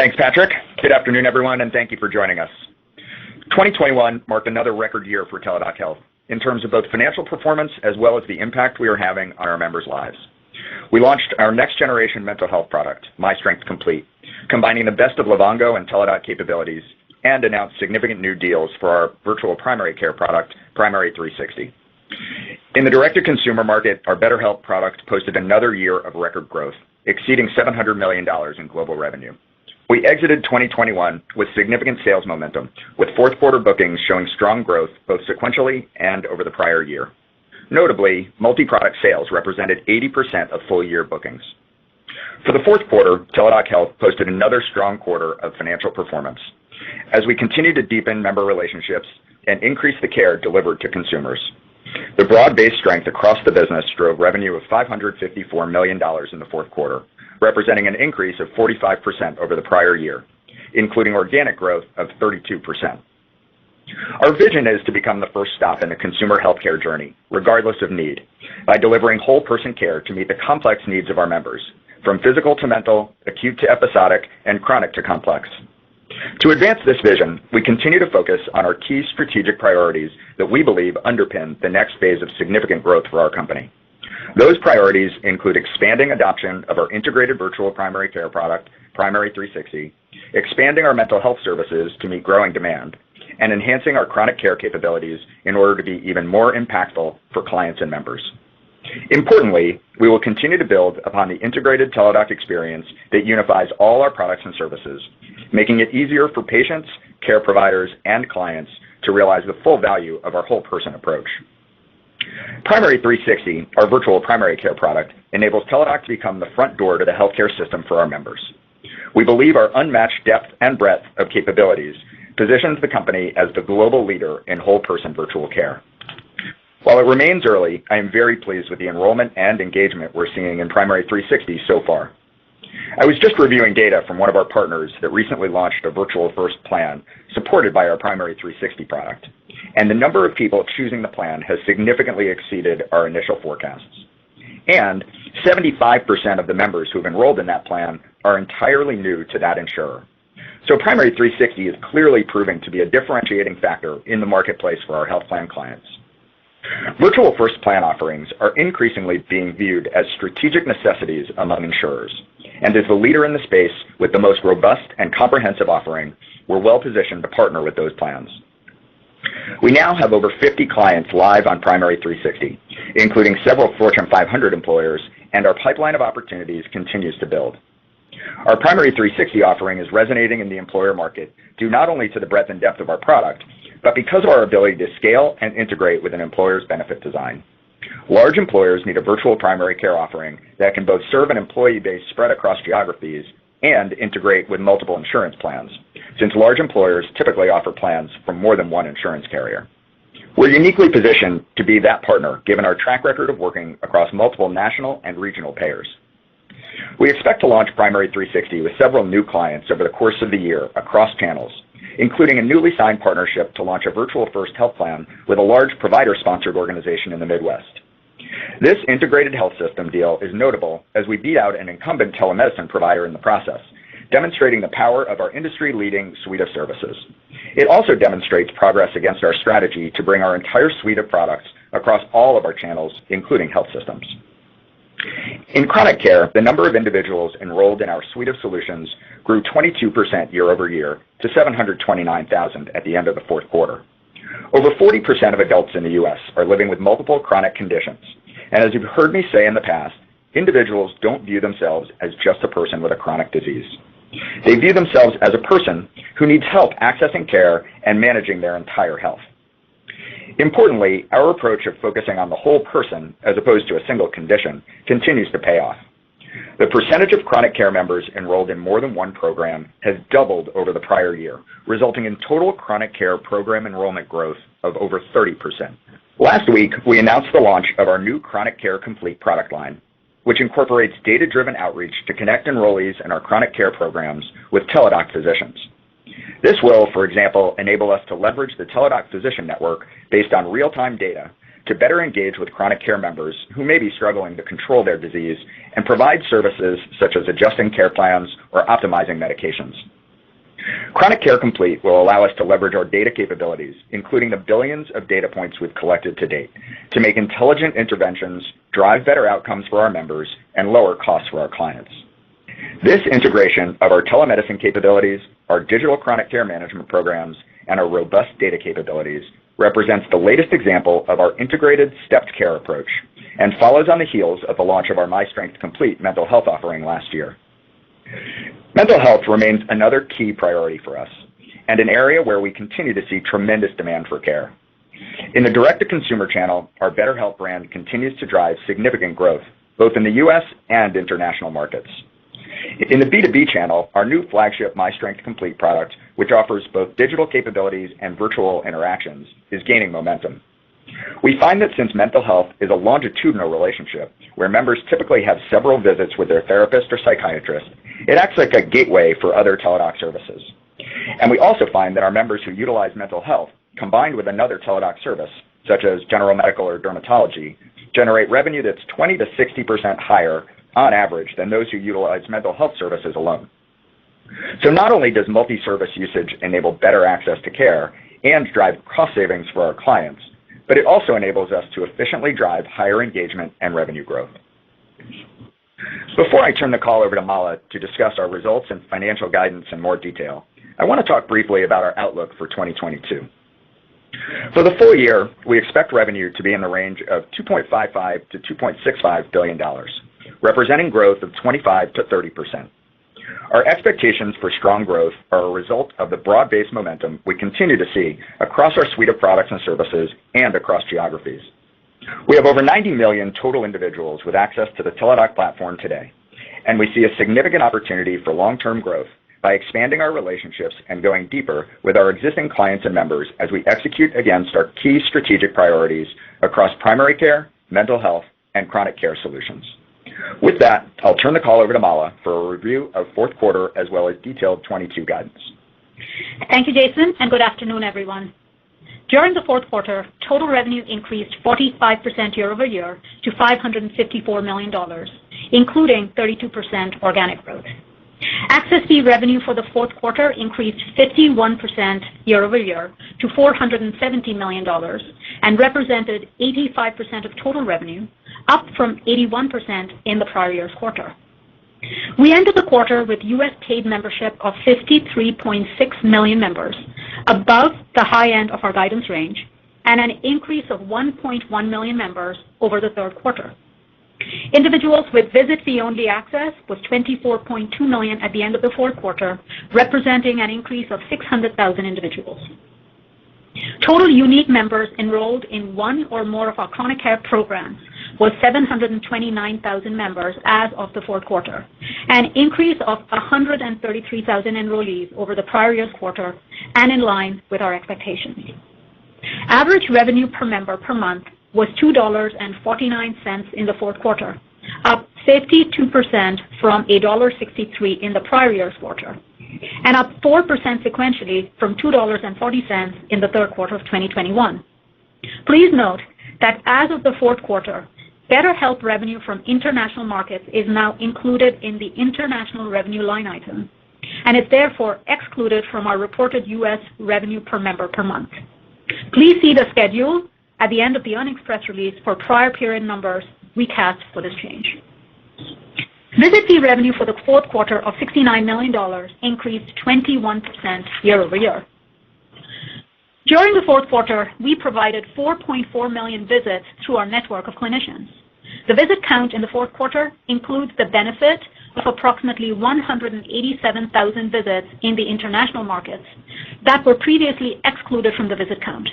Thanks, Patrick. Good afternoon, everyone, and thank you for joining us. 2021 marked another record year for Teladoc Health in terms of both financial performance as well as the impact we are having on our members' lives. We launched our next-generation mental health product, MyStrength Complete, combining the best of Livongo and Teladoc capabilities, and announced significant new deals for our virtual primary care product, Primary 360. In the direct-to-consumer market, our BetterHelp product posted another year of record growth, exceeding $700 million in global revenue. We exited 2021 with significant sales momentum, with fourth quarter bookings showing strong growth both sequentially and over the prior year. Notably, multi-product sales represented 80% of full-year bookings. For the fourth quarter, Teladoc Health posted another strong quarter of financial performance as we continue to deepen member relationships and increase the care delivered to consumers. The broad-based strength across the business drove revenue of $554 million in the fourth quarter, representing an increase of 45% over the prior year, including organic growth of 32%. Our vision is to become the first stop in the consumer healthcare journey, regardless of need, by delivering whole-person care to meet the complex needs of our members, from physical to mental, acute to episodic, and chronic to complex. To advance this vision, we continue to focus on our key strategic priorities that we believe underpin the next phase of significant growth for our company. Those priorities include expanding adoption of our integrated virtual primary care product, Primary 360, expanding our mental health services to meet growing demand, and enhancing our chronic care capabilities in order to be even more impactful for clients and members. Importantly, we will continue to build upon the integrated Teladoc experience that unifies all our products and services, making it easier for patients, care providers, and clients to realize the full value of our whole person approach. Primary 360, our virtual primary care product, enables Teladoc to become the front door to the healthcare system for our members. We believe our unmatched depth and breadth of capabilities positions the company as the global leader in whole person virtual care. While it remains early, I am very pleased with the enrollment and engagement we're seeing in Primary 360 so far. I was just reviewing data from one of our partners that recently launched a virtual first plan supported by our Primary 360 product, and the number of people choosing the plan has significantly exceeded our initial forecasts. And 75% of the members who have enrolled in that plan are entirely new to that insurer. So Primary 360 is clearly proving to be a differentiating factor in the marketplace for our health plan clients. Virtual first plan offerings are increasingly being viewed as strategic necessities among insurers, and as the leader in the space with the most robust and comprehensive offering, we're well positioned to partner with those plans. We now have over 50 clients live on Primary 360, including several Fortune 500 employers, and our pipeline of opportunities continues to build. Our Primary 360 offering is resonating in the employer market due not only to the breadth and depth of our product, but because of our ability to scale and integrate with an employer's benefit design. Large employers need a virtual primary care offering that can both serve an employee base spread across geographies and integrate with multiple insurance plans, since large employers typically offer plans from more than one insurance carrier. We're uniquely positioned to be that partner, given our track record of working across multiple national and regional payers. We expect to launch Primary 360 with several new clients over the course of the year across channels, including a newly signed partnership to launch a virtual first health plan with a large provider-sponsored organization in the Midwest. This integrated health system deal is notable as we beat out an incumbent telemedicine provider in the process, demonstrating the power of our industry-leading suite of services. It also demonstrates progress against our strategy to bring our entire suite of products across all of our channels, including health systems. In chronic care, the number of individuals enrolled in our suite of solutions grew 22% year over year to 729,000 at the end of the fourth quarter. Over 40% of adults in the U.S. are living with multiple chronic conditions, and as you've heard me say in the past, individuals don't view themselves as just a person with a chronic disease. They view themselves as a person who needs help accessing care and managing their entire health. Importantly, our approach of focusing on the whole person as opposed to a single condition continues to pay off. The percentage of chronic care members enrolled in more than one program has doubled over the prior year, resulting in total chronic care program enrollment growth of over 30%. Last week, we announced the launch of our new Chronic Care Complete product line, which incorporates data-driven outreach to connect enrollees in our chronic care programs with Teladoc physicians. This will, for example, enable us to leverage the Teladoc physician network based on real-time data to better engage with chronic care members who may be struggling to control their disease and provide services such as adjusting care plans or optimizing medications. Chronic Care Complete will allow us to leverage our data capabilities, including the billions of data points we've collected to date, to make intelligent interventions, drive better outcomes for our members, and lower costs for our clients. This integration of our telemedicine capabilities, our digital chronic care management programs, and our robust data capabilities represents the latest example of our integrated stepped care approach and follows on the heels of the launch of our MyStrength Complete mental health offering last year. Mental health remains another key priority for us and an area where we continue to see tremendous demand for care. In the direct-to-consumer channel, our BetterHelp brand continues to drive significant growth, both in the U.S. and international markets. In the B2B channel, our new flagship MyStrength Complete product, which offers both digital capabilities and virtual interactions, is gaining momentum. We find that since mental health is a longitudinal relationship where members typically have several visits with their therapist or psychiatrist, it acts like a gateway for other Teladoc services. And we also find that our members who utilize mental health, combined with another Teladoc service, such as general medical or dermatology, generate revenue that's 20 to 60% higher on average than those who utilize mental health services alone. So not only does multi-service usage enable better access to care and drive cost savings for our clients, but it also enables us to efficiently drive higher engagement and revenue growth. Before I turn the call over to Mala to discuss our results and financial guidance in more detail, I want to talk briefly about our outlook for 2022. For the full year, we expect revenue to be in the range of $2.55 to $2.65 billion, representing growth of 25 to 30%. Our expectations for strong growth are a result of the broad-based momentum we continue to see across our suite of products and services and across geographies. We have over 90 million total individuals with access to the Teladoc platform today, and we see a significant opportunity for long-term growth by expanding our relationships and going deeper with our existing clients and members as we execute against our key strategic priorities across primary care, mental health, and chronic care solutions. With that, I'll turn the call over to Mala for a review of fourth quarter as well as detailed 22 guidance. Thank you, Jason, and good afternoon, everyone. During the fourth quarter, total revenue increased 45% year over year to $554 million, including 32% organic growth. Access fee revenue for the fourth quarter increased 51% year over year to $470 million and represented 85% of total revenue, up from 81% in the prior year's quarter. We ended the quarter with U.S. paid membership of 53.6 million members, above the high end of our guidance range, and an increase of 1.1 million members over the third quarter. Individuals with visit fee-only access was 24.2 million at the end of the fourth quarter, representing an increase of 600,000 individuals. Total unique members enrolled in one or more of our chronic care programs was 729,000 members as of the fourth quarter, an increase of 133,000 enrollees over the prior year's quarter and in line with our expectations. Average revenue per member per month was $2.49 in the fourth quarter, up 52% from $1.63 in the prior year's quarter, and up 4% sequentially from $2.40 in the third quarter of 2021. Please note that as of the fourth quarter, BetterHelp revenue from international markets is now included in the international revenue line item and is therefore excluded from our reported U.S. revenue per member per month. Please see the schedule at the end of the earnings press release for prior period numbers recast for this change. Visit fee revenue for the fourth quarter of $69 million increased 21% year over year. During the fourth quarter, we provided 4.4 million visits through our network of clinicians. The visit count in the fourth quarter includes the benefit of approximately 187,000 visits in the international markets that were previously excluded from the visit count.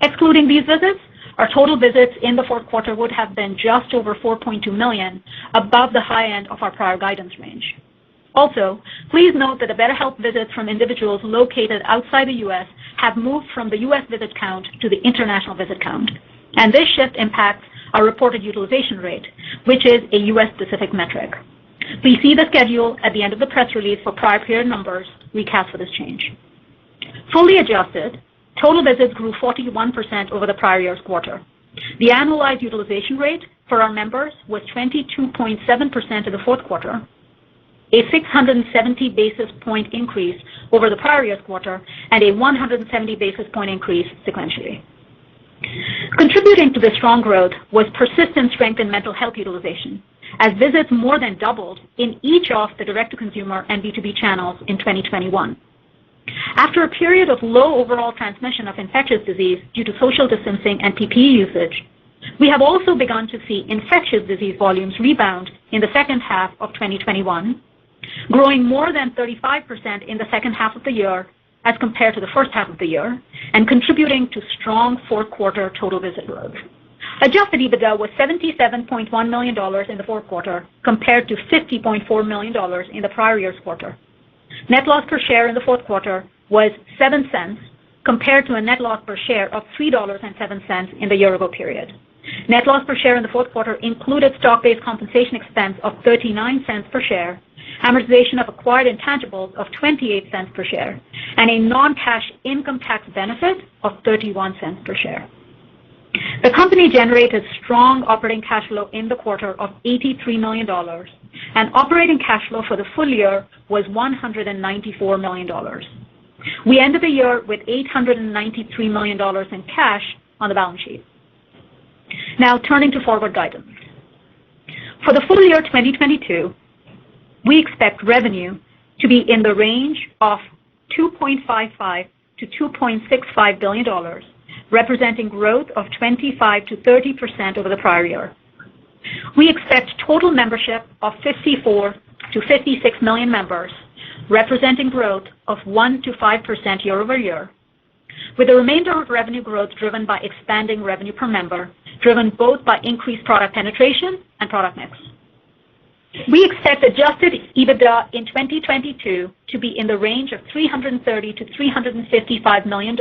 Excluding these visits, our total visits in the fourth quarter would have been just over 4.2 million, above the high end of our prior guidance range. Also, please note that the BetterHelp visits from individuals located outside the U.S. have moved from the U.S. visit count to the international visit count, and this shift impacts our reported utilization rate, which is a U.S.-specific metric. Please see the schedule at the end of the press release for prior period numbers recast for this change. Fully adjusted, total visits grew 41% over the prior year's quarter. The annualized utilization rate for our members was 22.7% in the fourth quarter, a 670 basis point increase over the prior year's quarter, and a 170 basis point increase sequentially. Contributing to this strong growth was persistent strength in mental health utilization, as visits more than doubled in each of the direct-to-consumer and B2B channels in 2021. After a period of low overall transmission of infectious disease due to social distancing and PPE usage, we have also begun to see infectious disease volumes rebound in the second half of 2021, growing more than 35% in the second half of the year as compared to the first half of the year, and contributing to strong fourth quarter total visit growth. Adjusted EBITDA was $77.1 million in the fourth quarter compared to $50.4 million in the prior year's quarter. Net loss per share in the fourth quarter was 7 cents compared to a net loss per share of $3.07 in the year-ago period. Net loss per share in the fourth quarter included stock-based compensation expense of 39 cents per share, amortization of acquired intangibles of 28 cents per share, and a non-cash income tax benefit of 31 cents per share. The company generated strong operating cash flow in the quarter of $83 million, and operating cash flow for the full year was $194 million. We ended the year with $893 million in cash on the balance sheet. Now, turning to forward guidance. For the full year 2022, we expect revenue to be in the range of $2.55 to $2.65 billion, representing growth of 25 to 30% over the prior year. We expect total membership of 54 to 56 million members, representing growth of 1 to 5% year over year, with the remainder of revenue growth driven by expanding revenue per member, driven both by increased product penetration and product mix. We expect adjusted EBITDA in 2022 to be in the range of $330 to $355 million,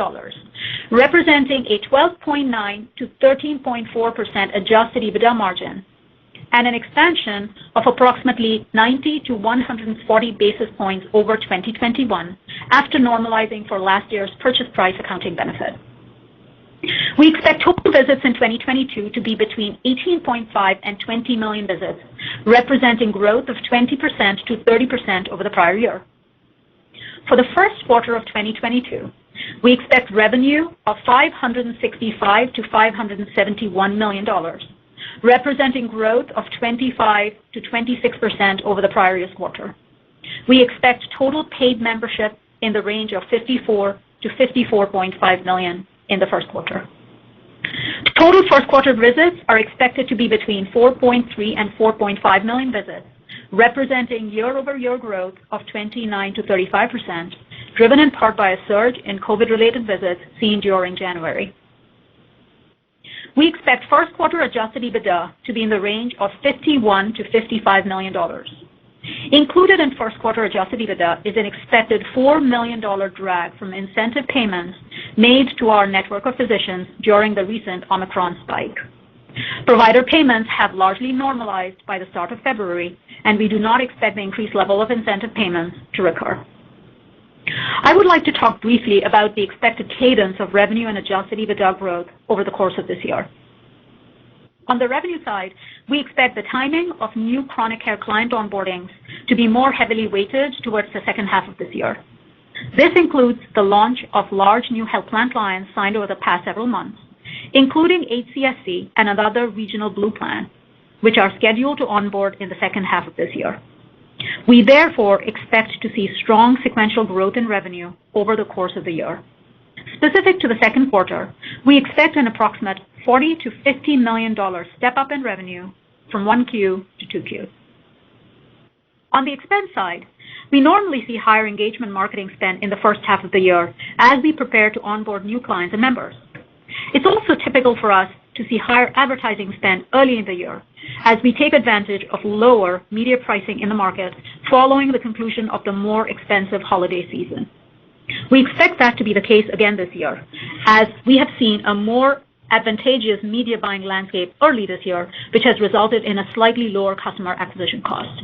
representing a 12.9 to 13.4% adjusted EBITDA margin and an expansion of approximately 90 to 140 basis points over 2021 after normalizing for last year's purchase price accounting benefit. We expect total visits in 2022 to be between 18.5 and 20 million visits, representing growth of 20% to 30% over the prior year. For the first quarter of 2022, we expect revenue of $565 to $571 million, representing growth of 25 to 26% over the prior year's quarter. We expect total paid membership in the range of 54 to 54.5 million in the first quarter. Total first quarter visits are expected to be between 4.3 and 4.5 million visits, representing year-over-year growth of 29 to 35%, driven in part by a surge in COVID-related visits seen during January. We expect first quarter adjusted EBITDA to be in the range of $51 to $55 million. Included in first quarter adjusted EBITDA is an expected $4 million drag from incentive payments made to our network of physicians during the recent Omicron spike. Provider payments have largely normalized by the start of February, and we do not expect the increased level of incentive payments to recur. I would like to talk briefly about the expected cadence of revenue and adjusted EBITDA growth over the course of this year. On the revenue side, we expect the timing of new chronic care client onboardings to be more heavily weighted towards the second half of this year. This includes the launch of large new health plan clients signed over the past several months, including HCSC and another regional Blue plan, which are scheduled to onboard in the second half of this year. We therefore expect to see strong sequential growth in revenue over the course of the year. Specific to the second quarter, we expect an approximate $40 to $50 million step-up in revenue from 1Q to 2Q. On the expense side, we normally see higher engagement marketing spend in the first half of the year as we prepare to onboard new clients and members. It's also typical for us to see higher advertising spend early in the year as we take advantage of lower media pricing in the market following the conclusion of the more expensive holiday season. We expect that to be the case again this year, as we have seen a more advantageous media buying landscape early this year, which has resulted in a slightly lower customer acquisition cost.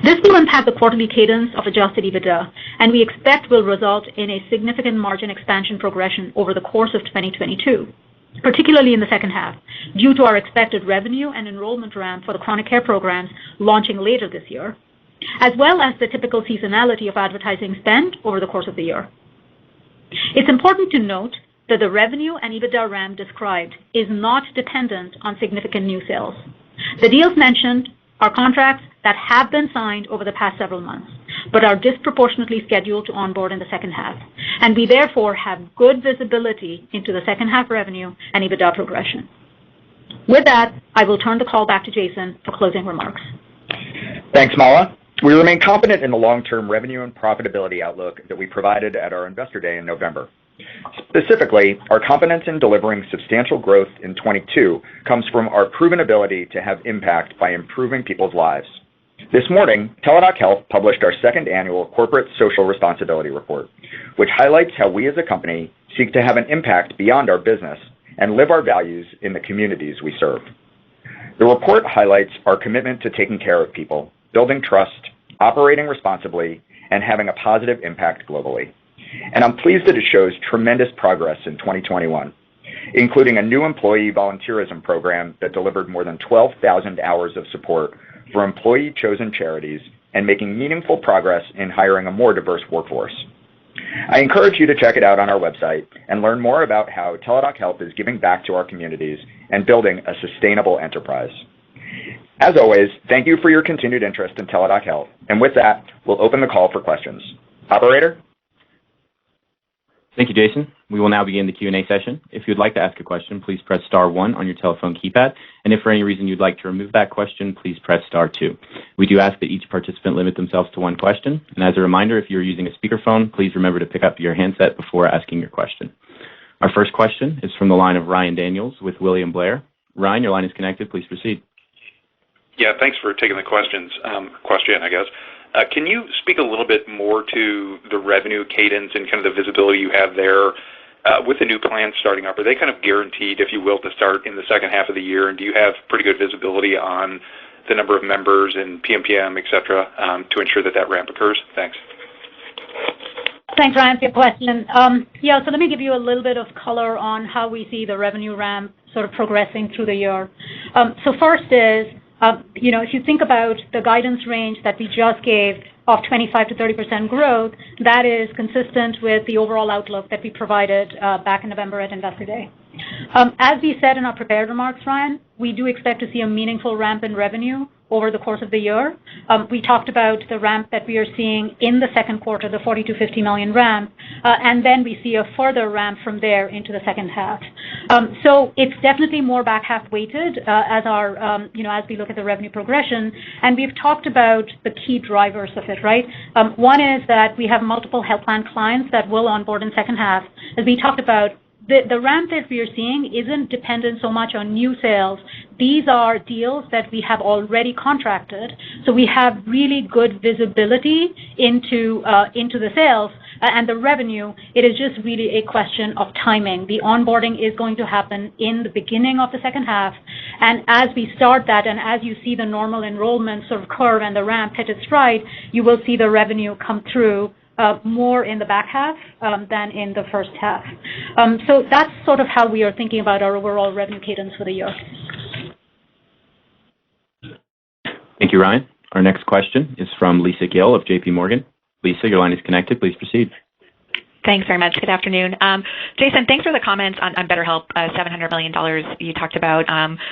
This will impact the quarterly cadence of adjusted EBITDA, and we expect will result in a significant margin expansion progression over the course of 2022. particularly in the second half, due to our expected revenue and enrollment ramp for the chronic care programs launching later this year, as well as the typical seasonality of advertising spend over the course of the year. It's important to note that the revenue and EBITDA ramp described is not dependent on significant new sales. The deals mentioned are contracts that have been signed over the past several months, but are disproportionately scheduled to onboard in the second half, and we therefore have good visibility into the second half revenue and EBITDA progression. With that, I will turn the call back to Jason for closing remarks. Thanks, Mala. We remain confident in the long-term revenue and profitability outlook that we provided at our Investor Day in November. Specifically, our confidence in delivering substantial growth in 22 comes from our proven ability to have impact by improving people's lives. This morning, Teladoc Health published our second annual Corporate Social Responsibility Report, which highlights how we as a company seek to have an impact beyond our business and live our values in the communities we serve. The report highlights our commitment to taking care of people, building trust, operating responsibly, and having a positive impact globally. And I'm pleased that it shows tremendous progress in 2021, including a new employee volunteerism program that delivered more than 12,000 hours of support for employee-chosen charities and making meaningful progress in hiring a more diverse workforce. I encourage you to check it out on our website and learn more about how Teladoc Health is giving back to our communities and building a sustainable enterprise. As always, thank you for your continued interest in Teladoc Health. And with that, we'll open the call for questions. Operator? Thank you, Jason. We will now begin the Q&A session. If you'd like to ask a question, please press star 1 on your telephone keypad. And if for any reason you'd like to remove that question, please press star 2. We do ask that each participant limit themselves to one question. And as a reminder, if you're using a speakerphone, please remember to pick up your handset before asking your question. Our first question is from the line of Ryan Daniels with William Blair. Ryan, your line is connected. Please proceed. Yeah, thanks for taking the question, I guess. Can you speak a little bit more to the revenue cadence and kind of the visibility you have there with the new plans starting up? Are they kind of guaranteed, if you will, to start in the second half of the year? And do you have pretty good visibility on the number of members and PMPM, et cetera, to ensure that that ramp occurs? Thanks. Thanks, Ryan, for your question. So let me give you a little bit of color on how we see the revenue ramp sort of progressing through the year. So first is, if you think about the guidance range that we just gave of 25 to 30% growth, that is consistent with the overall outlook that we provided back in November at Investor Day. As we said in our prepared remarks, Ryan, we do expect to see a meaningful ramp in revenue over the course of the year. We talked about the ramp that we are seeing in the second quarter, the 40 to 50 million ramp, and then we see a further ramp from there into the second half. So it's definitely more back half weighted as we look at the revenue progression, and we've talked about the key drivers of it, right? One is that we have multiple health plan clients that will onboard in second half. As we talked about, the ramp that we are seeing isn't dependent so much on new sales. These are deals that we have already contracted, so we have really good visibility into the sales and the revenue. It is just really a question of timing. The onboarding is going to happen in the beginning of the second half, and as we start that and as you see the normal enrollment sort of curve and the ramp hit its stride, you will see the revenue come through more in the back half than in the first half. So that's sort of how we are thinking about our overall revenue cadence for the year. Thank you, Ryan. Our next question is from Lisa Gill of JP Morgan. Lisa, your line is connected. Please proceed. Thanks very much. Good afternoon. Jason, thanks for the comments on BetterHelp, $700 million you talked about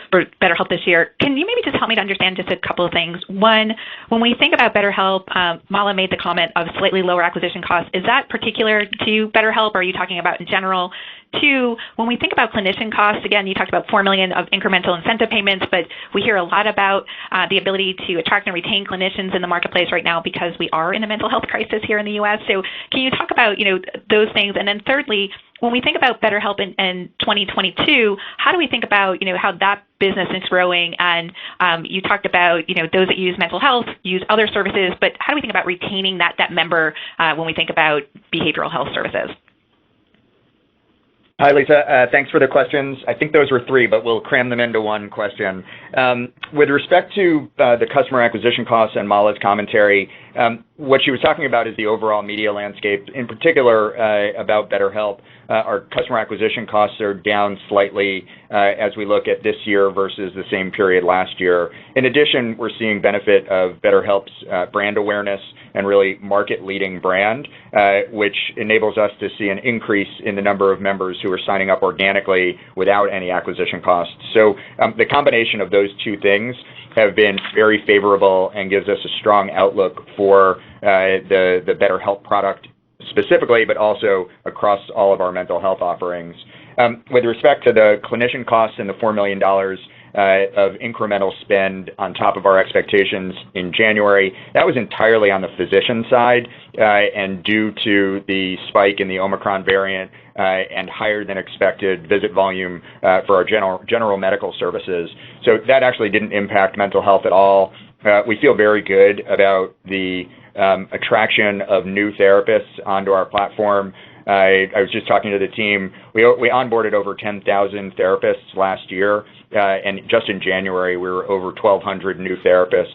for BetterHelp this year. Can you maybe just help me to understand just a couple of things? One, when we think about BetterHelp, Mala made the comment of slightly lower acquisition costs. Is that particular to BetterHelp, or are you talking about in general? Two, when we think about clinician costs, again, you talked about $4 million of incremental incentive payments, but we hear a lot about the ability to attract and retain clinicians in the marketplace right now because we are in a mental health crisis here in the U.S. So can you talk about, those things? And then thirdly, when we think about BetterHelp in 2022, how do we think about, how that business is growing? And you talked about, those that use mental health use other services, but how do we think about retaining that member when we think about behavioral health services? Hi, Lisa. Thanks for the questions. I think those were 3, but we'll cram them into one question. With respect to the customer acquisition costs and Mala's commentary, What she was talking about is the overall media landscape, in particular about BetterHelp. Our customer acquisition costs are down slightly as we look at this year versus the same period last year. In addition, we're seeing benefit of BetterHelp's brand awareness and really market-leading brand, which enables us to see an increase in the number of members who are signing up organically without any acquisition costs. So the combination of those two things have been very favorable and gives us a strong outlook for the BetterHelp product specifically, but also across all of our mental health offerings. With respect to the clinician costs and the $4 million of incremental spend on top of our expectations in January, that was entirely on the physician side and due to the spike in the Omicron variant and higher than expected visit volume for our general medical services. So that actually didn't impact mental health at all. We feel very good about the attraction of new therapists onto our platform. I was just talking to the team. We onboarded over 10,000 therapists last year, and just in January we were over 1,200 new therapists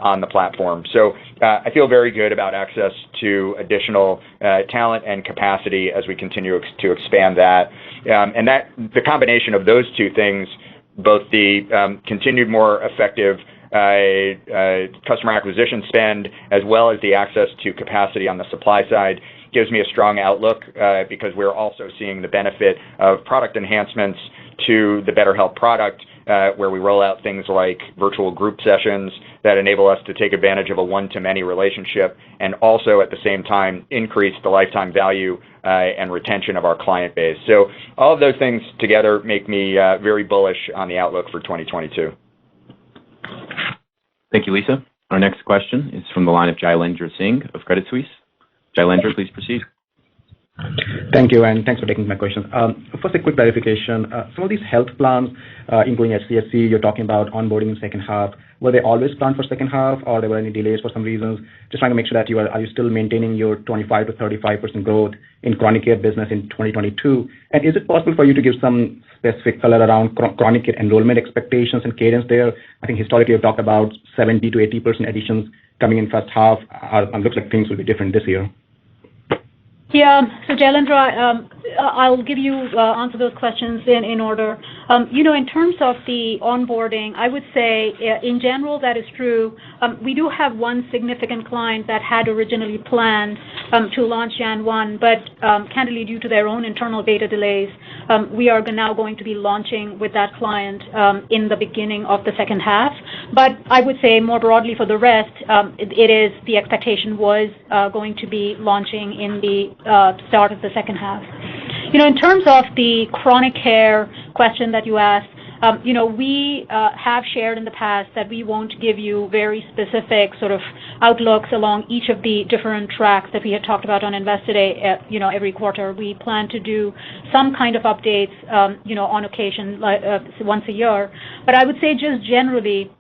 on the platform. So I feel very good about access to additional talent and capacity as we continue to expand that. And that the combination of those two things, both the continued more effective customer acquisition spend as well as the access to capacity on the supply side, gives me a strong outlook because we're also seeing the benefit of product enhancements to the BetterHelp product where we roll out things like virtual group sessions that enable us to take advantage of a one-to-many relationship and also at the same time increase the lifetime value and retention of our client base. So all of those things together make me very bullish on the outlook for 2022. Thank you, Lisa. Our next question is from the line of Jailendra Singh of Credit Suisse. Jailendra, please proceed. Thank you, and thanks for taking my question. First, a quick clarification. Some of these health plans, including HCSC, you're talking about onboarding in the second half. Were they always planned for second half, or there were any delays for some reasons? Just trying to make sure that are you still maintaining your 25 to 35% growth in chronic care business in 2022? And is it possible for you to give some specific color around chronic care enrollment expectations and cadence there? I think historically you've talked about 70 to 80% additions coming in first half. It looks like things will be different this year. Yeah, so Jailendra, I'll give you answer those questions in order. In terms of the onboarding, I would say in general that is true. We do have one significant client that had originally planned to launch Jan 1, but candidly due to their own internal data delays, we are now going to be launching with that client in the beginning of the second half. But I would say more broadly for the rest, the expectation was going to be launching in the start of the second half. In terms of the chronic care question that you asked, we have shared in the past that we won't give you very specific sort of outlooks along each of the different tracks that we had talked about on Investor Day, every quarter. We plan to do some kind of updates, on occasion, once a year. But I would say just generally,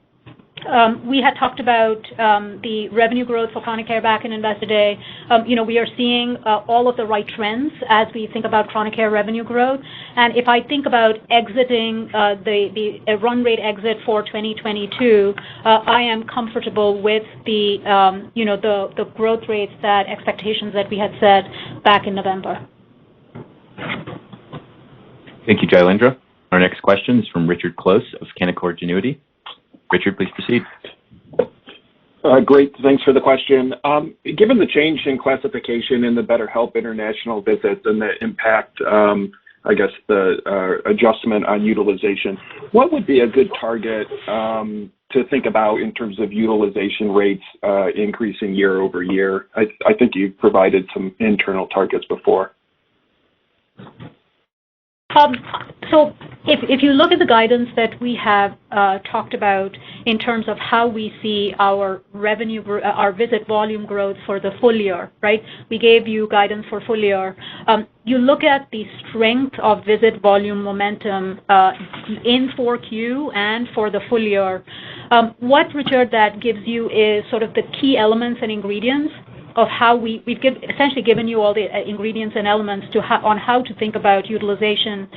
we had talked about the revenue growth for chronic care back in Investor Day. We are seeing all of the right trends as we think about chronic care revenue growth. And if I think about exiting the run rate exit for 2022, I am comfortable with the growth rates expectations that we had set back in November. Thank you, Jailendra. Our next question is from Richard Close of Canaccord Genuity. Richard, please proceed. Great. Thanks for the question. Given the change in classification in the BetterHelp international visits and the impact, the adjustment on utilization, what would be a good target to think about in terms of utilization rates increasing year over year? I think you've provided some internal targets before. So if you look at the guidance that we have talked about in terms of how we see our our visit volume growth for the full year, right? We gave you guidance for full year. You look at the strength of visit volume momentum in 4Q and for the full year. What, Richard, that gives you is sort of the key elements and ingredients of how we've essentially given you all the ingredients and elements on how to think about utilization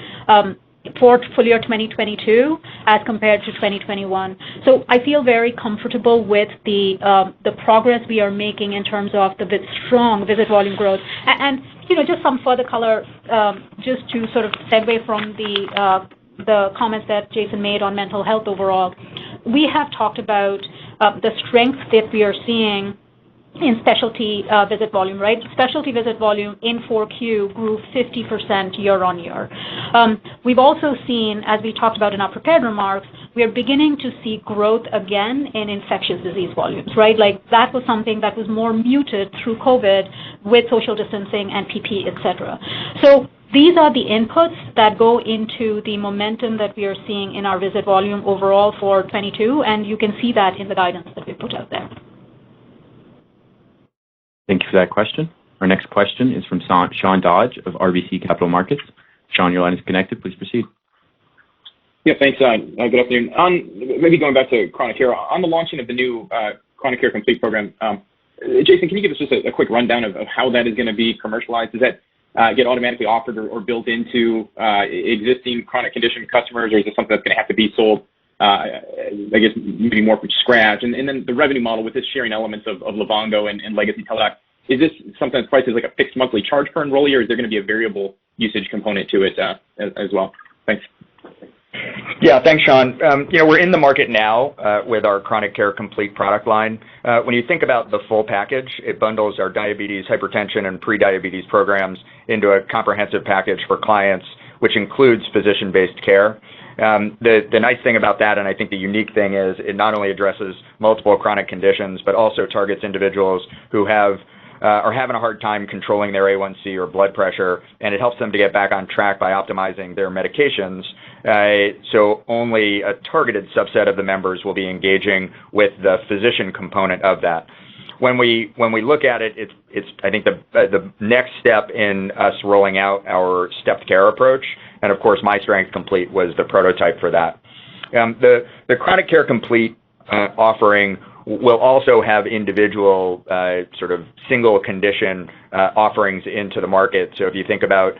for full year 2022 as compared to 2021. So I feel very comfortable with the progress we are making in terms of the strong visit volume growth. And just some further color, just to sort of segue from the comments that Jason made on mental health overall. We have talked about the strength that we are seeing in specialty visit volume, right? Specialty visit volume in 4Q grew 50% year on year. We've also seen, as we talked about in our prepared remarks, we are beginning to see growth again in infectious disease volumes, right? Like that was something that was more muted through COVID with social distancing and PPE, et cetera. So these are the inputs that go into the momentum that we are seeing in our visit volume overall for 22, and you can see that in the guidance that we put out there. Thank you for that question. Our next question is from Sean Dodge of RBC Capital Markets. Sean, your line is connected. Please proceed. Yeah, thanks. Good afternoon. Maybe going back to chronic care, on the launching of the new Chronic Care Complete program, Jason, can you give us just a quick rundown of how that is going to be commercialized? Does that get automatically offered or built into existing chronic condition customers, or is it something that's going to have to be sold, I guess, maybe more from scratch? And then the revenue model with this sharing elements of Livongo and legacy Teladoc, is this something that's priced as like a fixed monthly charge per enrollee, or is there going to be a variable usage component to it as well? Thanks. Yeah, thanks, Sean. We're in the market now with our Chronic Care Complete product line. When you think about the full package, it bundles our diabetes, hypertension, and pre-diabetes programs into a comprehensive package for clients, which includes physician-based care. The nice thing about that, and I think the unique thing, is it not only addresses multiple chronic conditions, but also targets individuals who are having a hard time controlling their A1C or blood pressure, and it helps them to get back on track by optimizing their medications. So only a targeted subset of the members will be engaging with the physician component of that. When we look at it, it's I think the next step in us rolling out our stepped care approach, and of course, My Strength Complete was the prototype for that. The Chronic Care Complete offering will also have individual sort of single condition offerings into the market. So if you think about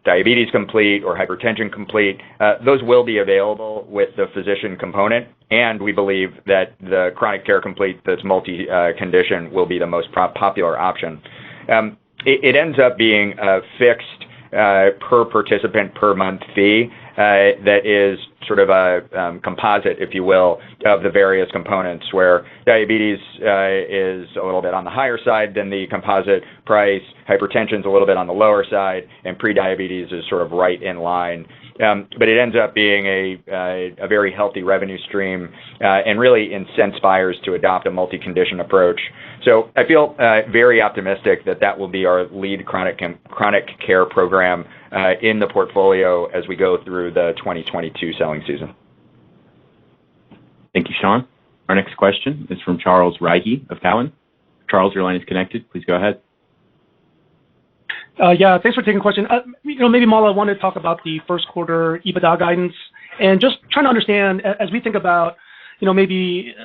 diabetes complete or hypertension complete, those will be available with the physician component, and we believe that the Chronic Care Complete that's multi-condition will be the most popular option. It ends up being a fixed per participant per month fee that is sort of a composite, if you will, of the various components, where diabetes is a little bit on the higher side than the composite price, hypertension's a little bit on the lower side, and pre-diabetes is sort of right in line. But it ends up being a very healthy revenue stream and really incents buyers to adopt a multi-condition approach. So I feel very optimistic that will be our lead chronic care program in the portfolio as we go through the 2022 selling season. Thank you, Sean. Our next question is from Charles Rhyee of Cowen. Charles, your line is connected. Please go ahead. Yeah, thanks for taking the question. Maybe Mala, I wanted to talk about the first quarter EBITDA guidance and just trying to understand as we think about, maybe,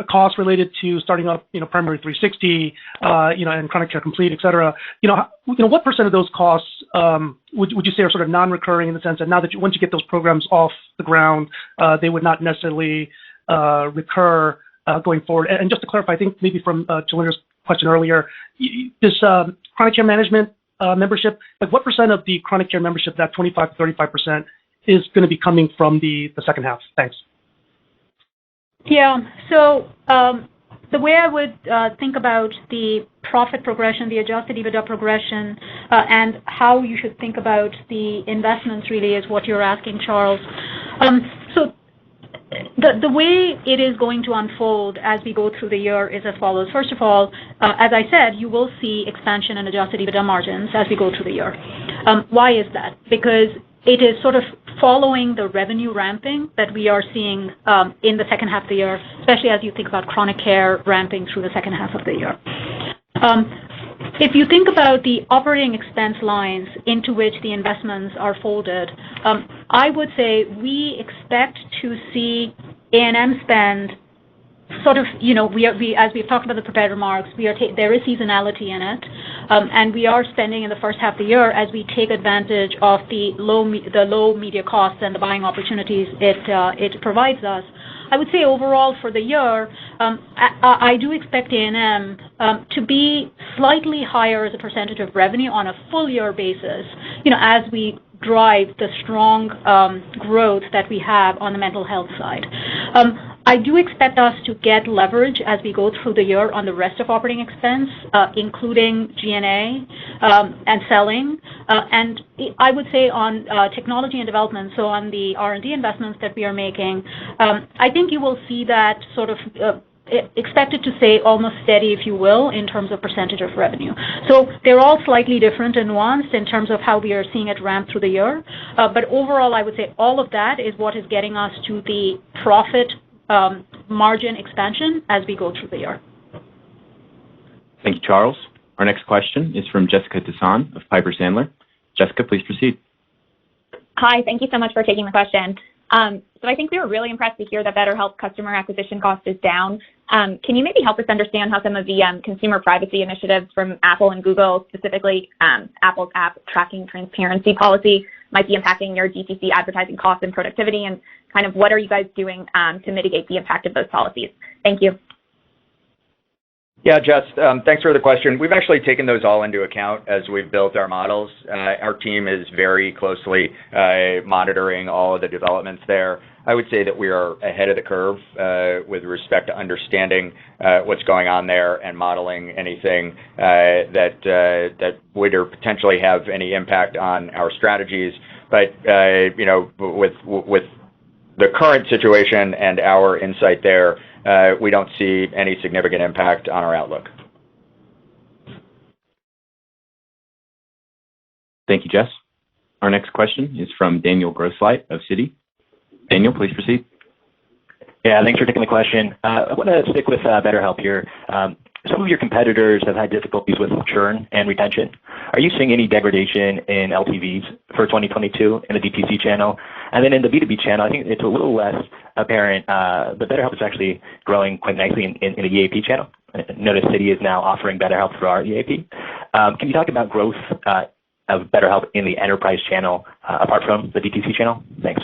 costs related to starting up, Primary 360, and Chronic Care Complete, et cetera. What % of those costs would you say are sort of non-recurring in the sense that now that once you get those programs off the ground, they would not necessarily recur going forward? And just to clarify, I think maybe from Jalendra's question earlier, this chronic care management membership, like what % of the chronic care membership, that 25 to 35%, is going to be coming from the second half? Thanks. Yeah. So the way I would think about the profit progression, the adjusted EBITDA progression, and how you should think about the investments really is what you're asking, Charles. So the way it is going to unfold as we go through the year is as follows. First of all, as I said, you will see expansion in adjusted EBITDA margins as we go through the year. Why is that? Because it is sort of following the revenue ramping that we are seeing in the second half of the year, especially as you think about chronic care ramping through the second half of the year. If you think about the operating expense lines into which the investments are folded, I would say we expect to see A&M spend sort of, we as we've talked about the prepared remarks, there is seasonality in it. and we are spending in the first half of the year as we take advantage of the low media costs and the buying opportunities it provides us. I would say overall for the year, I do expect A&M to be slightly higher as a percentage of revenue on a full year basis, as we drive the strong growth that we have on the mental health side. I do expect us to get leverage as we go through the year on the rest of operating expense, including G&A and selling. And I would say on technology and development, so on the R&D investments that we are making, I think you will see that sort of expected to stay almost steady, if you will, in terms of percentage of revenue. So they're all slightly different and nuanced in terms of how we are seeing it ramp through the year. But overall, I would say all of that is what is getting us to the profit margin expansion as we go through the year. Thank you, Charles. Our next question is from Jessica Tassan of Piper Sandler. Jessica, please proceed. Hi, thank you so much for taking the question. So I think we were really impressed to hear that BetterHelp customer acquisition cost is down. Can you maybe help us understand how some of the consumer privacy initiatives from Apple and Google, specifically Apple's app tracking transparency policy, might be impacting your DTC advertising costs and productivity, and kind of what are you guys doing to mitigate the impact of those policies? Thank you. Yeah, Jess, thanks for the question. We've actually taken those all into account as we've built our models. Our team is very closely monitoring all of the developments there. I would say that we are ahead of the curve with respect to understanding what's going on there and modeling anything that would or potentially have any impact on our strategies. But with the current situation and our insight there, we don't see any significant impact on our outlook. Thank you, Jess. Our next question is from Daniel Grosslight of Citi. Daniel, please proceed. Yeah, thanks for taking the question. I want to stick with BetterHelp here. Some of your competitors have had difficulties with churn and retention. Are you seeing any degradation in LTVs for 2022 in the DTC channel? And then in the B2B channel, I think it's a little less apparent, but BetterHelp is actually growing quite nicely in the EAP channel. Notice Citi is now offering BetterHelp through our EAP. Can you talk about growth of BetterHelp in the enterprise channel apart from the DTC channel? Thanks.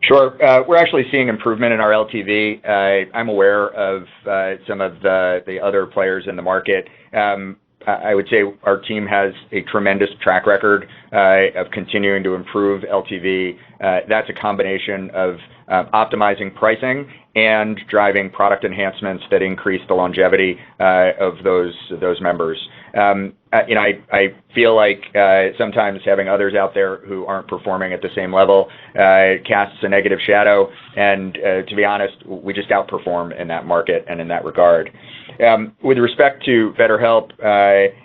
Sure. We're actually seeing improvement in our LTV. I'm aware of some of the other players in the market. I would say our team has a tremendous track record of continuing to improve LTV. That's a combination of optimizing pricing and driving product enhancements that increase the longevity of those members. I feel like sometimes having others out there who aren't performing at the same level casts a negative shadow, and to be honest, we just outperform in that market and in that regard. With respect to BetterHelp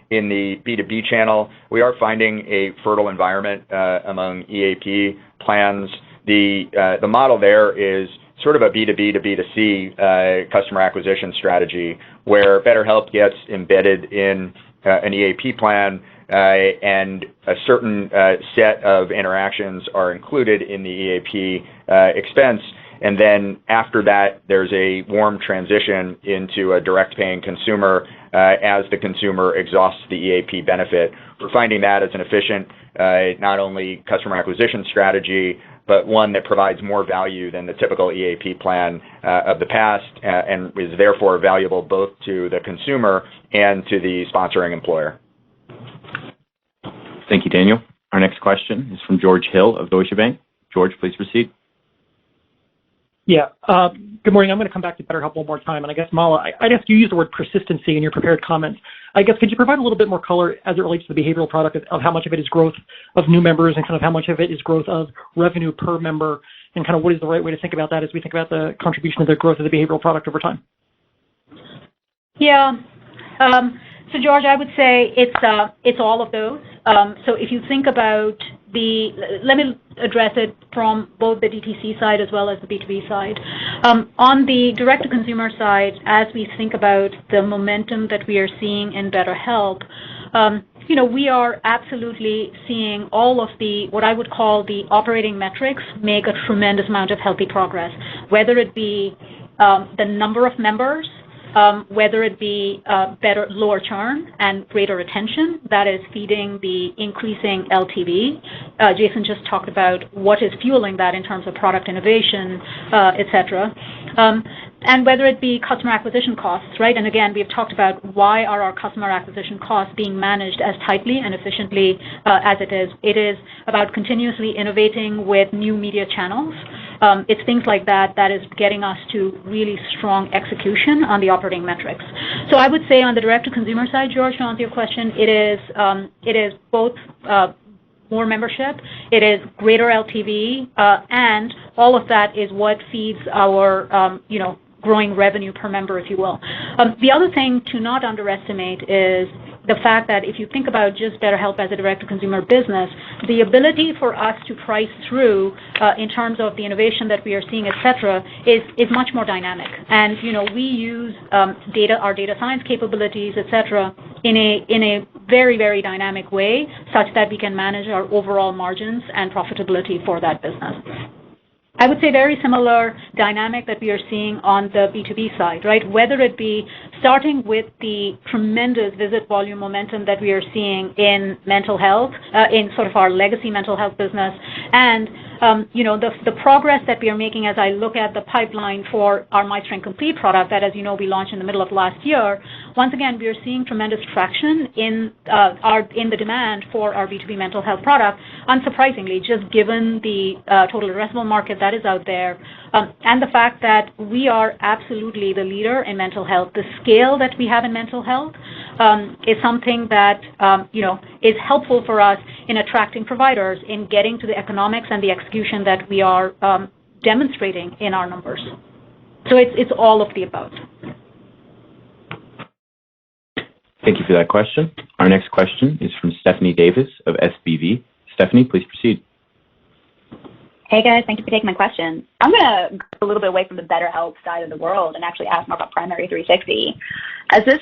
in the B2B channel, we are finding a fertile environment among EAP plans. The model there is sort of a B2B to B2C customer acquisition strategy where BetterHelp gets embedded in an EAP plan and a certain set of interactions are included in the EAP expense. And then after that, there's a warm transition into a direct paying consumer as the consumer exhausts the EAP benefit. We're finding that as an efficient not only customer acquisition strategy, but one that provides more value than the typical EAP plan of the past and is therefore valuable both to the consumer and to the sponsoring employer. Thank you, Daniel. Our next question is from George Hill of Deutsche Bank. George, please proceed. Yeah. Good morning. I'm going to come back to BetterHelp one more time. And I guess, Mala, I'd ask you use the word persistency in your prepared comments. I guess, could you provide a little bit more color as it relates to the behavioral product of how much of it is growth of new members and kind of how much of it is growth of revenue per member, and kind of what is the right way to think about that as we think about the contribution of the growth of the behavioral product over time? Yeah. So, George, I would say it's all of those. So if you think about let me address it from both the DTC side as well as the B2B side. On the direct-to-consumer side, as we think about the momentum that we are seeing in BetterHelp, we are absolutely seeing all of the, what I would call the operating metrics, make a tremendous amount of healthy progress, whether it be the number of members, whether it be lower churn and greater retention that is feeding the increasing LTV. Jason just talked about what is fueling that in terms of product innovation, et cetera. And whether it be customer acquisition costs, right? And again, we've talked about why are our customer acquisition costs being managed as tightly and efficiently as it is. It is about continuously innovating with new media channels. It's things like that that is getting us to really strong execution on the operating metrics. So I would say on the direct-to-consumer side, George, to answer your question, it is both more membership, it is greater LTV, and all of that is what feeds our, growing revenue per member, if you will. The other thing to not underestimate is the fact that if you think about just BetterHelp as a direct-to-consumer business, the ability for us to price through in terms of the innovation that we are seeing, et cetera, is much more dynamic. And, we use our data science capabilities, et cetera, in a very, very dynamic way such that we can manage our overall margins and profitability for that business. I would say very similar dynamic that we are seeing on the B2B side, right? Whether it be starting with the tremendous visit volume momentum that we are seeing in mental health, in sort of our legacy mental health business, and the progress that we are making as I look at the pipeline for our MyStrength Complete product that, as you know, we launched in the middle of last year. Once again, we are seeing tremendous traction in the demand for our B2B mental health product, unsurprisingly, just given the total addressable market that is out there, and the fact that we are absolutely the leader in mental health. The scale that we have in mental health is something that is helpful for us in attracting providers, in getting to the economics and the execution that we are demonstrating in our numbers. So it's all of the above. Thank you for that question. Our next question is from Stephanie Davis of SBV. Stephanie, please proceed. Hey guys, thank you for taking my question. I'm going to go a little bit away from the BetterHelp side of the world and actually ask more about Primary 360. As this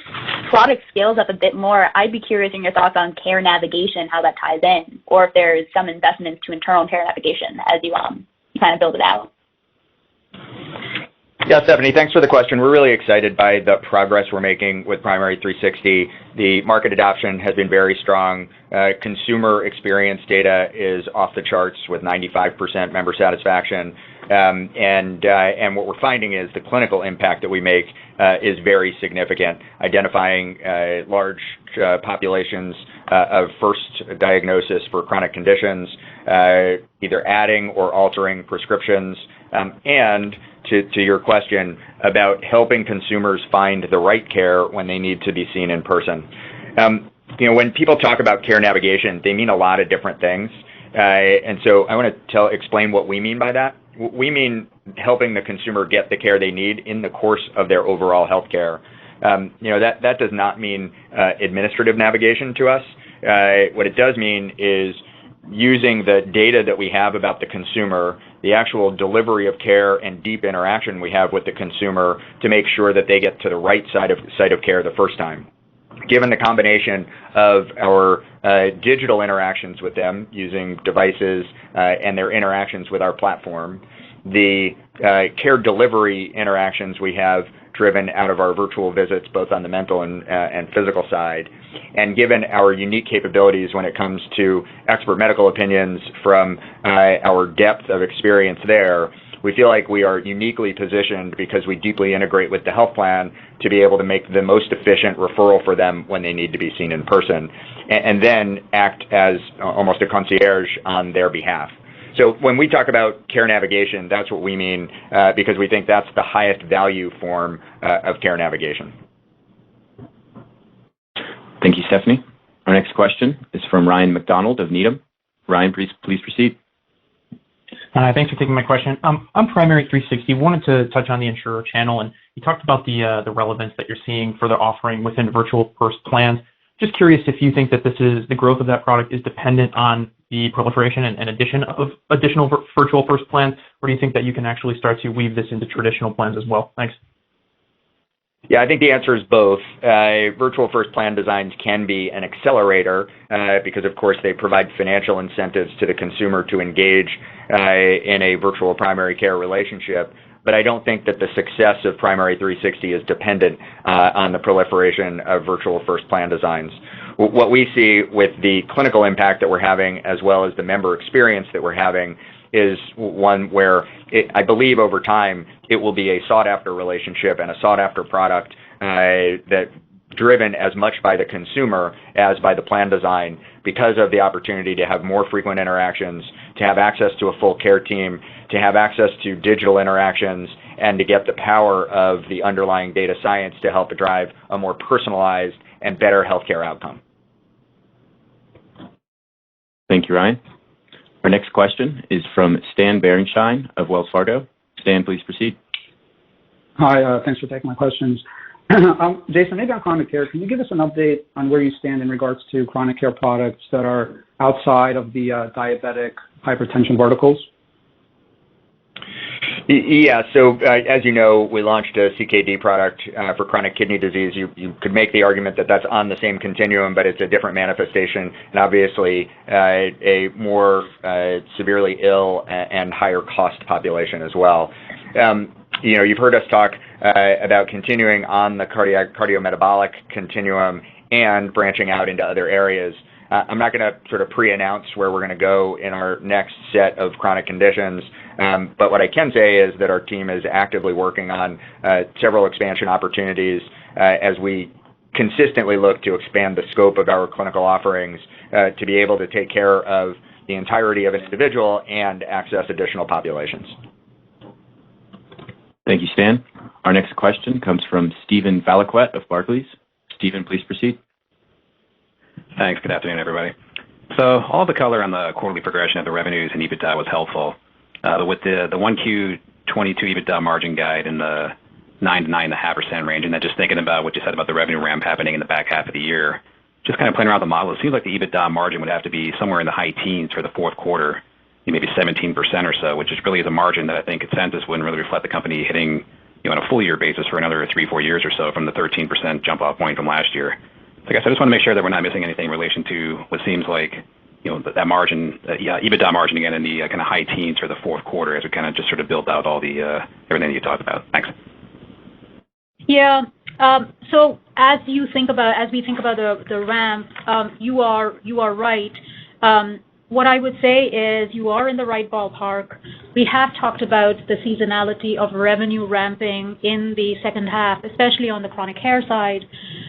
product scales up a bit more, I'd be curious in your thoughts on care navigation, how that ties in, or if there's some investments to internal care navigation as you kind of build it out. Yeah, Stephanie, thanks for the question. We're really excited by the progress we're making with Primary 360. The market adoption has been very strong. Consumer experience data is off the charts with 95% member satisfaction. And what we're finding is the clinical impact that we make is very significant, identifying large populations of first diagnosis for chronic conditions, either adding or altering prescriptions, and to your question about helping consumers find the right care when they need to be seen in person. When people talk about care navigation, they mean a lot of different things. And so I want to explain what we mean by that. We mean helping the consumer get the care they need in the course of their overall health care. That does not mean administrative navigation to us. What it does mean is using the data that we have about the consumer, the actual delivery of care and deep interaction we have with the consumer to make sure that they get to the right site of care the first time. Given the combination of our digital interactions with them using devices and their interactions with our platform, the care delivery interactions we have driven out of our virtual visits, both on the mental and physical side, and given our unique capabilities when it comes to expert medical opinions from our depth of experience there, we feel like we are uniquely positioned because we deeply integrate with the health plan to be able to make the most efficient referral for them when they need to be seen in person, and then act as almost a concierge on their behalf. So when we talk about care navigation, that's what we mean because we think that's the highest value form of care navigation. Thank you, Stephanie. Our next question is from Ryan McDonald of Needham. Ryan, please proceed. Thanks for taking my question. I'm Primary 360. Wanted to touch on the insurer channel, and you talked about the relevance that you're seeing for the offering within virtual first plans. Just curious if you think that the growth of that product is dependent on the proliferation and addition of additional virtual first plans, or do you think that you can actually start to weave this into traditional plans as well? Thanks. Yeah, I think the answer is both. Virtual first plan designs can be an accelerator because, of course, they provide financial incentives to the consumer to engage in a virtual primary care relationship. but I don't think that the success of Primary 360 is dependent on the proliferation of virtual first plan designs. What we see with the clinical impact that we're having, as well as the member experience that we're having, is one where I believe over time it will be a sought-after relationship and a sought-after product that driven as much by the consumer as by the plan design, because of the opportunity to have more frequent interactions, to have access to a full care team, to have access to digital interactions, and to get the power of the underlying data science to help drive a more personalized and better healthcare outcome. Thank you, Ryan. Our next question is from Stan Berenstein of Wells Fargo. Stan, please proceed. Hi, thanks for taking my questions. Jason, maybe on chronic care, can you give us an update on where you stand in regards to chronic care products that are outside of the diabetic hypertension verticals? Yeah, so as you know, we launched a CKD product for chronic kidney disease. You could make the argument that that's on the same continuum, but it's a different manifestation, and obviously a more severely ill and higher cost population as well. You've heard us talk about continuing on the cardiometabolic continuum and branching out into other areas. I'm not going to sort of pre-announce where we're going to go in our next set of chronic conditions, but what I can say is that our team is actively working on several expansion opportunities as we consistently look to expand the scope of our clinical offerings to be able to take care of the entirety of an individual and access additional populations. Thank you, Stan. Our next question comes from Stephen Valiquette of Barclays. Stephen, please proceed. Thanks. Good afternoon, everybody. So all the color on the quarterly progression of the revenues and EBITDA was helpful. With the 1Q22 EBITDA margin guide in the 9 to 9.5% range, and then just thinking about what you said about the revenue ramp happening in the back half of the year, just kind of playing around with the model, it seems like the EBITDA margin would have to be somewhere in the high teens for the fourth quarter, maybe 17% or so, which is really is a margin that I think consensus wouldn't really reflect the company hitting on a full year basis for another 3-4 years or so from the 13% jump off point from last year. So I guess I just want to make sure that we're not missing anything in relation to what seems like that margin, EBITDA margin again in the kind of high teens for the fourth quarter as we kind of just sort of build out all the everything that you talked about. Thanks. Yeah. So as we think about the ramp, you are right. What I would say is you are in the right ballpark. We have talked about the seasonality of revenue ramping in the second half, especially on the chronic care side.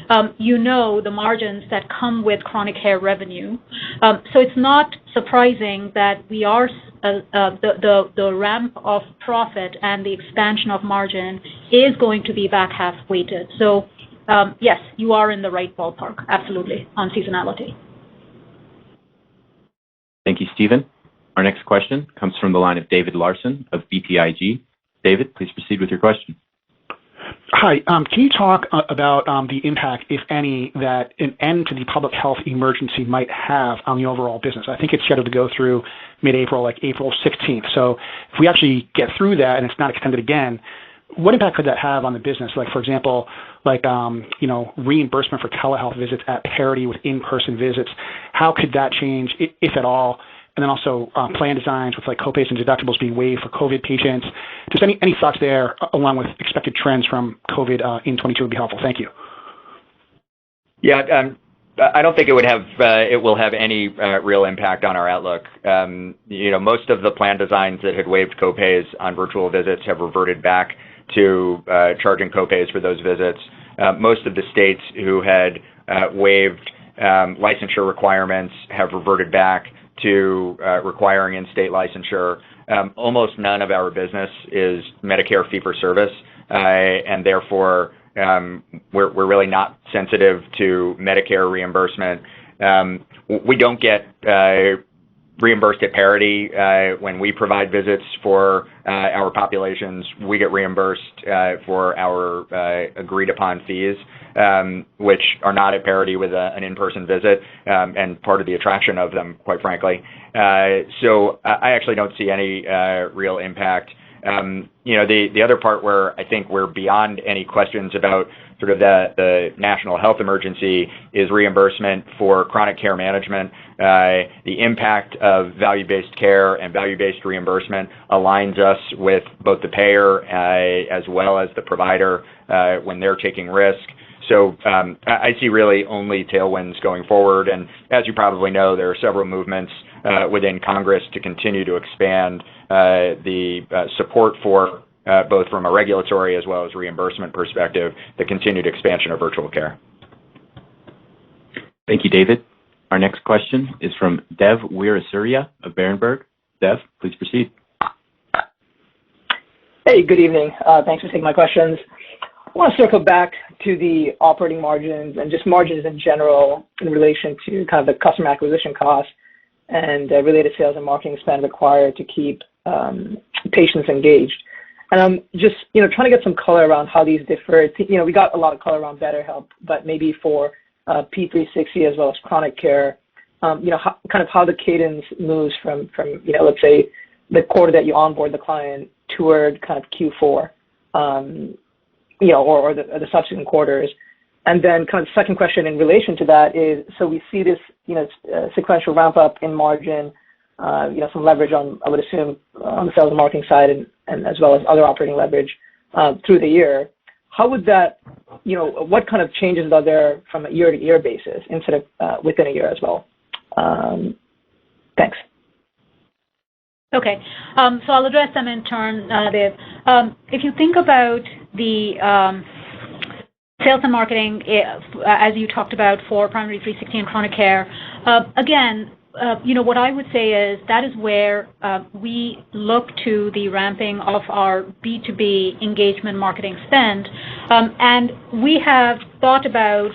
The margins that come with chronic care revenue. So it's not surprising that we are the ramp of profit and the expansion of margin is going to be back half weighted. So yes, you are in the right ballpark, absolutely, on seasonality. Thank you, Stephen. Our next question comes from the line of David Larson of BTIG. David, please proceed with your question. Hi. Can you talk about the impact, if any, that an end to the public health emergency might have on the overall business? I think it's scheduled to go through mid-April, like April 16th. So if we actually get through that and it's not extended again, what impact could that have on the business? Like, for example, reimbursement for telehealth visits at parity with in-person visits. How could that change, if at all? And then also plan designs with like copays and deductibles being waived for COVID patients. Just any thoughts there, along with expected trends from COVID in 22 would be helpful. Thank you. Yeah, I don't think it will have any real impact on our outlook. Most of the plan designs that had waived copays on virtual visits have reverted back to charging copays for those visits. Most of the states who had waived licensure requirements have reverted back to requiring in-state licensure. Almost none of our business is Medicare fee-for-service, and therefore we're really not sensitive to Medicare reimbursement. We don't get reimbursed at parity when we provide visits for our populations. We get reimbursed for our agreed-upon fees, which are not at parity with an in-person visit, and part of the attraction of them, quite frankly. So I actually don't see any real impact. The other part where I think we're beyond any questions about sort of the national health emergency is reimbursement for chronic care management. The impact of value-based care and value-based reimbursement aligns us with both the payer as well as the provider when they're taking risk. So I see really only tailwinds going forward. And as you probably know, there are several movements within Congress to continue to expand the support for both from a regulatory as well as reimbursement perspective, the continued expansion of virtual care. Thank you, David. Our next question is from Dev Weerasuriya of Berenberg. Dev, please proceed. Hey, good evening. Thanks for taking my questions. I want to circle back to the operating margins and just margins in general in relation to kind of the customer acquisition costs and related sales and marketing spend required to keep patients engaged. And I'm just, trying to get some color around how these differ. We got a lot of color around BetterHelp, but maybe for P360 as well as chronic care, how the cadence moves from let's say the quarter that you onboard the client toward kind of Q4. Or the subsequent quarters. And then kind of the second question in relation to that is, so we see this, sequential ramp up in margin, some leverage on, I would assume, on the sales and marketing side and as well as other operating leverage through the year. How would that, what kind of changes are there from a year-to-year basis instead of within a year as well? Thanks. Okay, so I'll address them in turn, Dave. If you think about the sales and marketing, as you talked about for Primary 360 and chronic care, again, what I would say is that is where we look to the ramping of our B2B engagement marketing spend, and we have thought about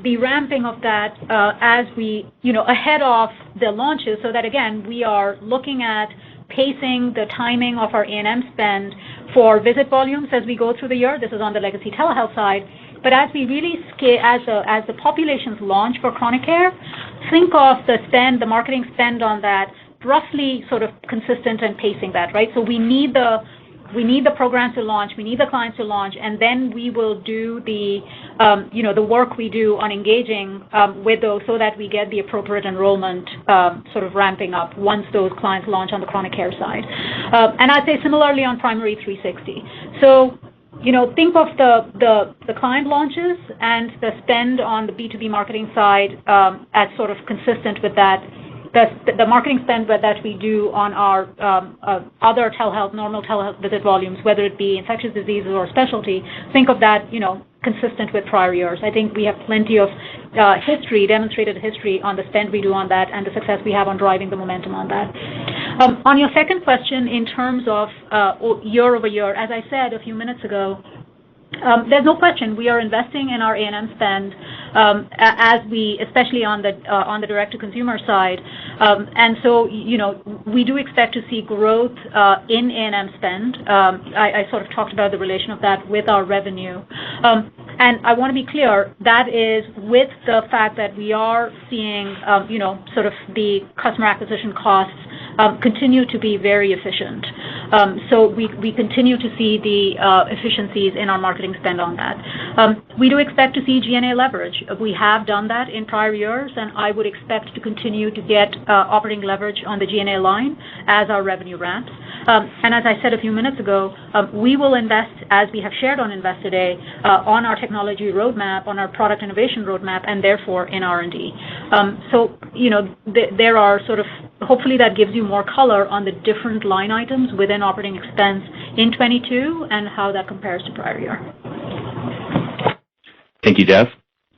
the ramping of that as we, ahead of the launches, so that again, we are looking at pacing the timing of our A&M spend for visit volumes as we go through the year. This is on the legacy telehealth side. But as we really scale, as the populations launch for chronic care, think of the spend, the marketing spend on that, roughly sort of consistent and pacing that, right? So we need the program to launch, we need the clients to launch, and then we will do the, the work we do on engaging with those so that we get the appropriate enrollment sort of ramping up once those clients launch on the chronic care side. And I'd say similarly on Primary 360. So, think of the client launches and the spend on the B2B marketing side as sort of consistent with that. The marketing spend that we do on our other telehealth, normal telehealth visit volumes, whether it be infectious diseases or specialty, think of that, consistent with prior years. I think we have plenty of demonstrated history on the spend we do on that and the success we have on driving the momentum on that. On your second question, in terms of year over year, as I said a few minutes ago, there's no question we are investing in our A&M spend especially on the direct-to-consumer side, and so we do expect to see growth in A&M spend. I sort of talked about the relation of that with our revenue, and I want to be clear that is with the fact that we are seeing sort of the customer acquisition costs continue to be very efficient. So we continue to see the efficiencies in our marketing spend on that. We do expect to see G&A leverage. We have done that in prior years, and I would expect to continue to get operating leverage on the G&A line as our revenue ramps. And as I said a few minutes ago, we will invest, as we have shared on Invest Today, on our technology roadmap, on our product innovation roadmap, and therefore in R&D. So, there are sort of, hopefully that gives you more color on the different line items within operating expense in 22 and how that compares to prior year. Thank you, Dev.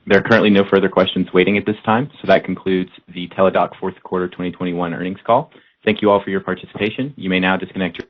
There are currently no further questions waiting at this time, so that concludes the Teladoc fourth quarter 2021 earnings call. Thank you all for your participation. You may now disconnect your